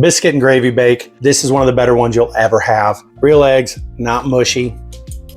Biscuit and Gravy Bake. This is one of the better ones you'll ever have. Real eggs, not mushy.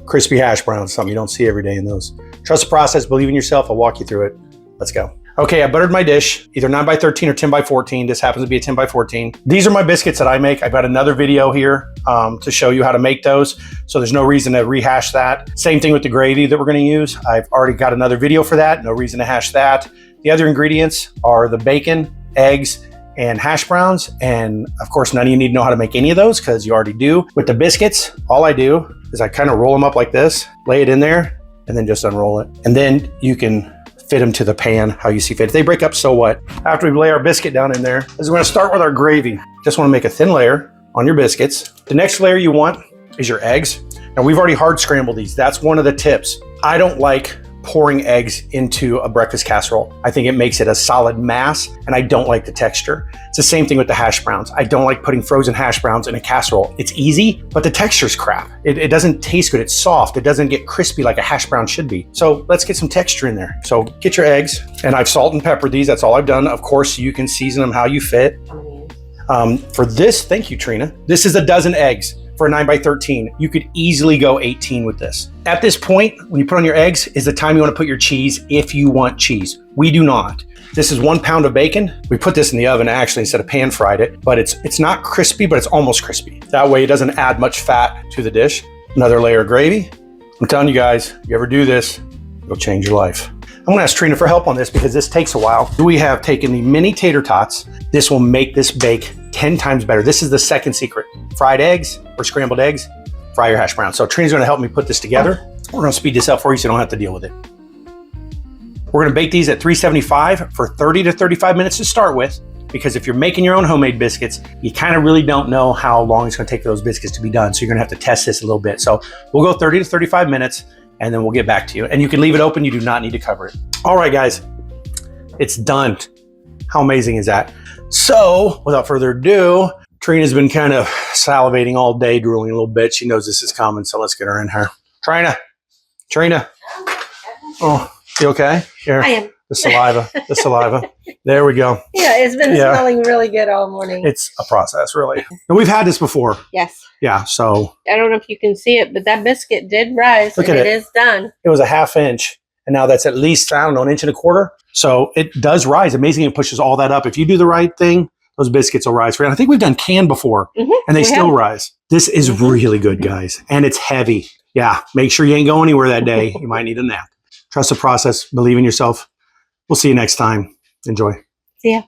Crispy hash browns, something you don't see every day in those. Trust the process, believe in yourself, I'll walk you through it. Let's go. Okay, I buttered my dish, either 9x13 or 10x14. This happens to be a 10x14. These are my biscuits that I make. I've got another video here to show you how to make those, so there's no reason to rehash that. Same thing with the gravy that we're gonna use. I've already got another video for that, no reason to hash that. The other ingredients are the bacon, eggs, and hash browns. And of course, none of you need to know how to make any of those because you already do. With the biscuits, all I do is I kind of roll them up like this, lay it in there, and then just unroll it. And then you can fit them to the pan how you see fit. If they break up, so what? After we lay our biscuit down in there, we're gonna start with our gravy. Just wanna make a thin layer on your biscuits. The next layer you want is your eggs. Now we've already hard scrambled these. That's one of the tips. I don't like pouring eggs into a breakfast casserole. I think it makes it a solid mass, and I don't like the texture. It's the same thing with the hash browns. I don't like putting frozen hash browns in a casserole. It's easy, but the texture's crap. It doesn't taste good. It's soft. It doesn't get crispy like a hash brown should be. So let's get some texture in there. So get your eggs, and I've salt and peppered these. That's all I've done. Of course, you can season them how you fit. For this, thank you, Trina. This is a dozen eggs. For a 9x13, you could easily go 18 with this. At this point, when you put on your eggs, is the time you want to put your cheese if you want cheese. We do not. This is 1 pound of bacon. We put this in the oven actually instead of pan fried it, but it's not crispy, but it's almost crispy. That way it doesn't add much fat to the dish. Another layer of gravy. I'm telling you guys, if you ever do this, it'll change your life. I'm gonna ask Trina for help on this because this takes a while. We have taken the mini tater tots. This will make this bake 10 times better. This is the second secret. Fried eggs or scrambled eggs, fry your hash brown. So Trina's gonna help me put this together. We're gonna speed this up for you so you don't have to deal with it. We're gonna bake these at 375 for 30 to 35 minutes to start with, because if you're making your own homemade biscuits, you kind of really don't know how long it's gonna take for those biscuits to be done. So you're gonna have to test this a little bit. So we'll go 30 to 35 minutes and then we'll get back to you. And you can leave it open, you do not need to cover it. All right, guys, it's done. How amazing is that? So without further ado, Trina's been kind of salivating all day, drooling a little bit. She knows this is coming, so let's get her in here. Trina. Oh, you okay? Here. I am. The saliva. There we go. Yeah, it's been smelling really good all morning. It's a process, really. And we've had this before. Yes. Yeah, so. I don't know if you can see it, but that biscuit did rise. Look at it. It is done. It was a ½ inch, and now that's at least, I don't know, 1.25 inches. So it does rise. Amazing, it pushes all that up. If you do the right thing, those biscuits will rise for you. I think we've done canned before, and they still rise. This is really good, guys, and it's heavy. Yeah, make sure you ain't go anywhere that day. You might need a nap. Trust the process. Believe in yourself. We'll see you next time. Enjoy. See ya.